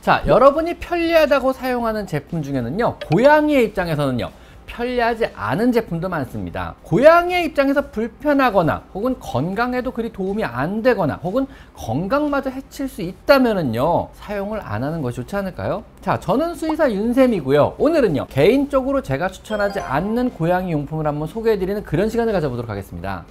자, 여러분이 편리하다고 사용하는 제품 중에는요, 고양이의 입장에서는요, 편리하지 않은 제품도 많습니다. 고양이의 입장에서 불편하거나 혹은 건강에도 그리 도움이 안 되거나 혹은 건강마저 해칠 수 있다면은요, 사용을 안 하는 것이 좋지 않을까요? 자, 저는 수의사 윤쌤이고요. 오늘은요, 개인적으로 제가 추천하지 않는 고양이 용품을 한번 소개해드리는 그런 시간을 가져보도록 하겠습니다.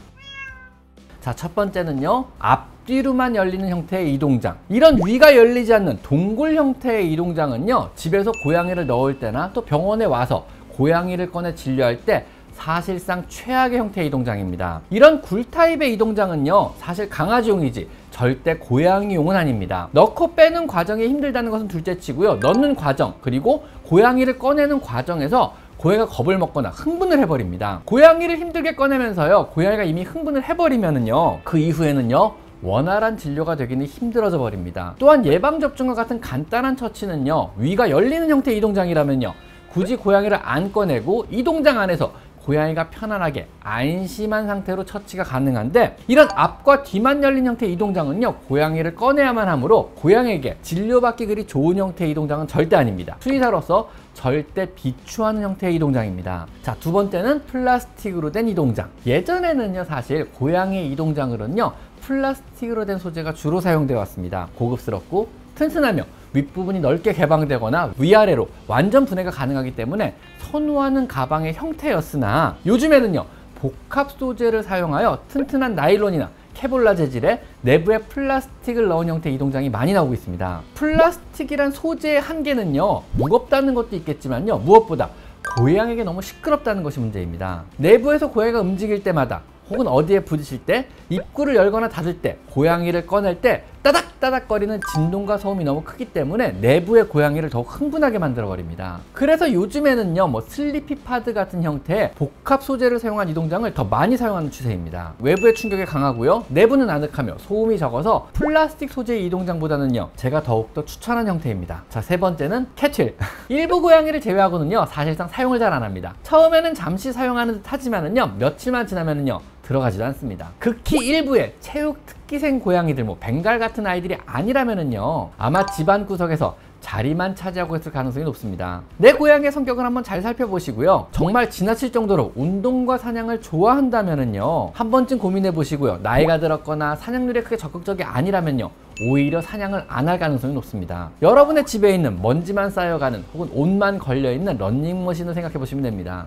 자, 첫 번째는요, 앞뒤로만 열리는 형태의 이동장. 이런 위가 열리지 않는 동굴 형태의 이동장은요, 집에서 고양이를 넣을 때나 또 병원에 와서 고양이를 꺼내 진료할 때 사실상 최악의 형태의 이동장입니다. 이런 굴 타입의 이동장은요, 사실 강아지용이지 절대 고양이용은 아닙니다. 넣고 빼는 과정이 힘들다는 것은 둘째치고요, 넣는 과정 그리고 고양이를 꺼내는 과정에서 고양이가 겁을 먹거나 흥분을 해버립니다. 고양이를 힘들게 꺼내면서요, 고양이가 이미 흥분을 해버리면은요, 그 이후에는요, 원활한 진료가 되기는 힘들어져 버립니다. 또한 예방접종과 같은 간단한 처치는요, 위가 열리는 형태의 이동장이라면요, 굳이 고양이를 안 꺼내고 이동장 안에서 고양이가 편안하게 안심한 상태로 처치가 가능한데, 이런 앞과 뒤만 열린 형태의 이동장은요, 고양이를 꺼내야만 하므로 고양이에게 진료받기 그리 좋은 형태의 이동장은 절대 아닙니다. 수의사로서 절대 비추하는 형태의 이동장입니다. 자, 두 번째는 플라스틱으로 된 이동장. 예전에는요, 사실 고양이 이동장으로는요, 플라스틱으로 된 소재가 주로 사용되어 왔습니다. 고급스럽고 튼튼하며 윗부분이 넓게 개방되거나 위아래로 완전 분해가 가능하기 때문에 선호하는 가방의 형태였으나, 요즘에는요, 복합 소재를 사용하여 튼튼한 나일론이나 케볼라 재질의 내부에 플라스틱을 넣은 형태의 이동장이 많이 나오고 있습니다. 플라스틱이란 소재의 한계는요, 무겁다는 것도 있겠지만요, 무엇보다 고양이에게 너무 시끄럽다는 것이 문제입니다. 내부에서 고양이가 움직일 때마다 혹은 어디에 부딪힐 때, 입구를 열거나 닫을 때, 고양이를 꺼낼 때 따닥따닥거리는 진동과 소음이 너무 크기 때문에 내부의 고양이를 더욱 흥분하게 만들어 버립니다. 그래서 요즘에는요, 슬리피 파드 같은 형태의 복합 소재를 사용한 이동장을 더 많이 사용하는 추세입니다. 외부의 충격이 강하고요, 내부는 아늑하며 소음이 적어서 플라스틱 소재의 이동장보다는요, 제가 더욱더 추천하는 형태입니다. 자, 세 번째는 캐트윌. 일부 고양이를 제외하고는요, 사실상 사용을 잘 안 합니다. 처음에는 잠시 사용하는 듯 하지만은요, 며칠만 지나면은요, 들어가지도 않습니다. 극히 일부의 체육 특기생 고양이들, 벵갈 같은 아이들이 아니라면은요, 아마 집안 구석에서 자리만 차지하고 있을 가능성이 높습니다. 내 고양이의 성격을 한번 잘 살펴보시고요, 정말 지나칠 정도로 운동과 사냥을 좋아한다면은요, 한 번쯤 고민해 보시고요, 나이가 들었거나 사냥률에 크게 적극적이 아니라면요, 오히려 사냥을 안 할 가능성이 높습니다. 여러분의 집에 있는 먼지만 쌓여가는 혹은 옷만 걸려있는 런닝머신을 생각해 보시면 됩니다.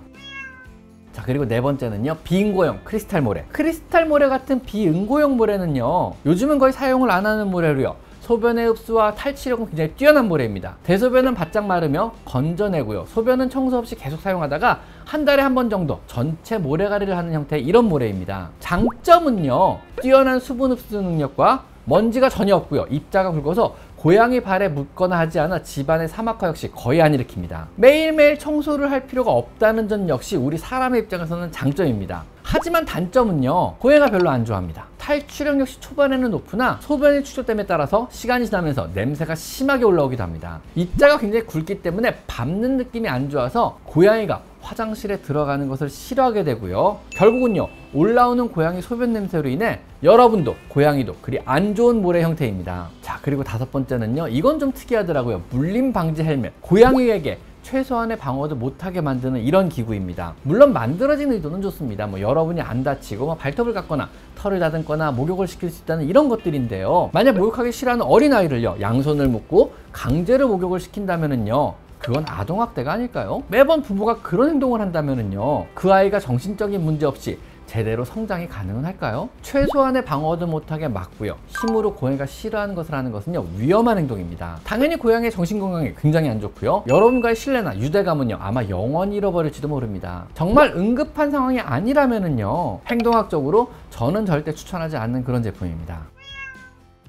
자, 그리고 네 번째는요, 비응고형 크리스탈 모래. 크리스탈 모래 같은 비응고형 모래는요, 요즘은 거의 사용을 안 하는 모래로요, 소변의 흡수와 탈취력은 굉장히 뛰어난 모래입니다. 대소변은 바짝 마르며 건져내고요, 소변은 청소 없이 계속 사용하다가 한 달에 한 번 정도 전체 모래가리를 하는 형태의 이런 모래입니다. 장점은요, 뛰어난 수분 흡수 능력과 먼지가 전혀 없고요, 입자가 굵어서 고양이 발에 묻거나 하지 않아 집안의 사막화 역시 거의 안 일으킵니다. 매일매일 청소를 할 필요가 없다는 점 역시 우리 사람의 입장에서는 장점입니다. 하지만 단점은요, 고양이가 별로 안 좋아합니다. 탈취력 역시 초반에는 높으나 소변의 축적됨에 따라서 시간이 지나면서 냄새가 심하게 올라오기도 합니다. 입자가 굉장히 굵기 때문에 밟는 느낌이 안 좋아서 고양이가 화장실에 들어가는 것을 싫어하게 되고요, 결국은요, 올라오는 고양이 소변 냄새로 인해 여러분도 고양이도 그리 안 좋은 모래 형태입니다. 자, 그리고 다섯 번째는요, 이건 좀 특이하더라고요. 물림 방지 헬멧. 고양이에게 최소한의 방어도 못하게 만드는 이런 기구입니다. 물론 만들어진 의도는 좋습니다. 여러분이 안 다치고 발톱을 깎거나 털을 다듬거나 목욕을 시킬 수 있다는 이런 것들인데요, 만약 목욕하기 싫어하는 어린아이를요, 양손을 묶고 강제로 목욕을 시킨다면은요, 그건 아동학대가 아닐까요? 매번 부모가 그런 행동을 한다면은요, 그 아이가 정신적인 문제 없이 제대로 성장이 가능은 할까요? 최소한의 방어도 못하게 막고요, 힘으로 고양이가 싫어하는 것을 하는 것은요, 위험한 행동입니다. 당연히 고양이의 정신건강에 굉장히 안 좋고요, 여러분과의 신뢰나 유대감은요, 아마 영원히 잃어버릴지도 모릅니다. 정말 응급한 상황이 아니라면은요, 행동학적으로 저는 절대 추천하지 않는 그런 제품입니다.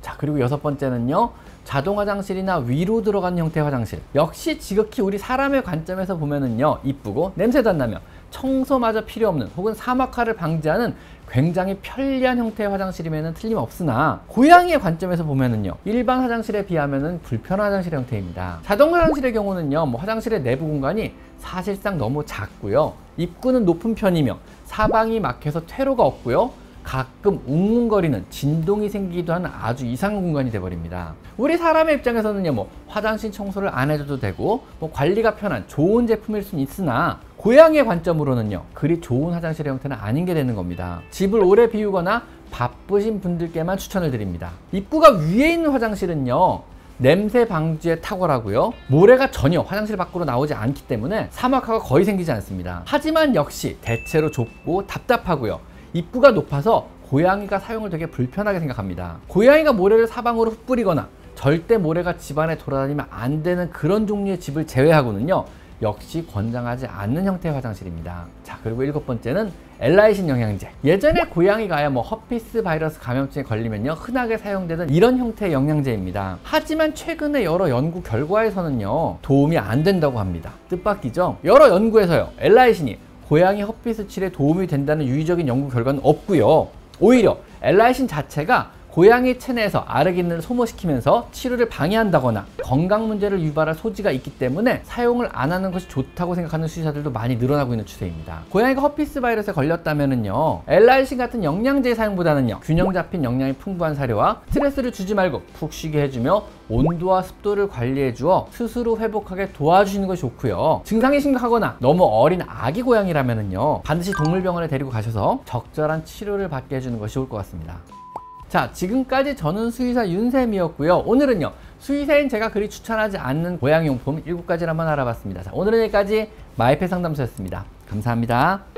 자, 그리고 여섯 번째는요, 자동 화장실이나 위로 들어가는 형태의 화장실. 역시 지극히 우리 사람의 관점에서 보면은요, 이쁘고 냄새도 안 나며 청소마저 필요 없는 혹은 사막화를 방지하는 굉장히 편리한 형태의 화장실임에는 틀림없으나, 고양이의 관점에서 보면은요, 일반 화장실에 비하면은 불편한 화장실 형태입니다. 자동 화장실의 경우는요, 화장실의 내부 공간이 사실상 너무 작고요, 입구는 높은 편이며 사방이 막혀서 퇴로가 없고요, 가끔 웅웅거리는 진동이 생기기도 하는 아주 이상한 공간이 돼버립니다. 우리 사람의 입장에서는요, 뭐 화장실 청소를 안 해줘도 되고 뭐 관리가 편한 좋은 제품일 수는 있으나 고양이의 관점으로는요, 그리 좋은 화장실의 형태는 아닌 게 되는 겁니다. 집을 오래 비우거나 바쁘신 분들께만 추천을 드립니다. 입구가 위에 있는 화장실은요, 냄새 방지에 탁월하고요, 모래가 전혀 화장실 밖으로 나오지 않기 때문에 사막화가 거의 생기지 않습니다. 하지만 역시 대체로 좁고 답답하고요, 입구가 높아서 고양이가 사용을 되게 불편하게 생각합니다. 고양이가 모래를 사방으로 흩뿌리거나 절대 모래가 집안에 돌아다니면 안 되는 그런 종류의 집을 제외하고는요, 역시 권장하지 않는 형태의 화장실입니다. 자, 그리고 7번째는 엘라이신 영양제. 예전에 고양이가요, 뭐 허피스 바이러스 감염증에 걸리면요, 흔하게 사용되던 이런 형태의 영양제입니다. 하지만 최근에 여러 연구 결과에서는요, 도움이 안 된다고 합니다. 뜻밖이죠? 여러 연구에서요, 엘라이신이 고양이 허피스 치료에 도움이 된다는 유의적인 연구 결과는 없고요, 오히려 엘라이신 자체가 고양이 체내에서 아르기닌을 소모시키면서 치료를 방해한다거나 건강 문제를 유발할 소지가 있기 때문에 사용을 안 하는 것이 좋다고 생각하는 수의사들도 많이 늘어나고 있는 추세입니다. 고양이가 허피스 바이러스에 걸렸다면은요, 엘라이신 같은 영양제 사용보다는요, 균형 잡힌 영양이 풍부한 사료와 스트레스를 주지 말고 푹 쉬게 해주며 온도와 습도를 관리해 주어 스스로 회복하게 도와주시는 것이 좋고요, 증상이 심각하거나 너무 어린 아기 고양이라면은요, 반드시 동물병원에 데리고 가셔서 적절한 치료를 받게 해주는 것이 좋을 것 같습니다. 자, 지금까지 저는 수의사 윤쌤이었고요. 오늘은요, 수의사인 제가 그리 추천하지 않는 고양이용품 7가지를 한번 알아봤습니다. 자, 오늘은 여기까지 마이펫 상담소였습니다. 감사합니다.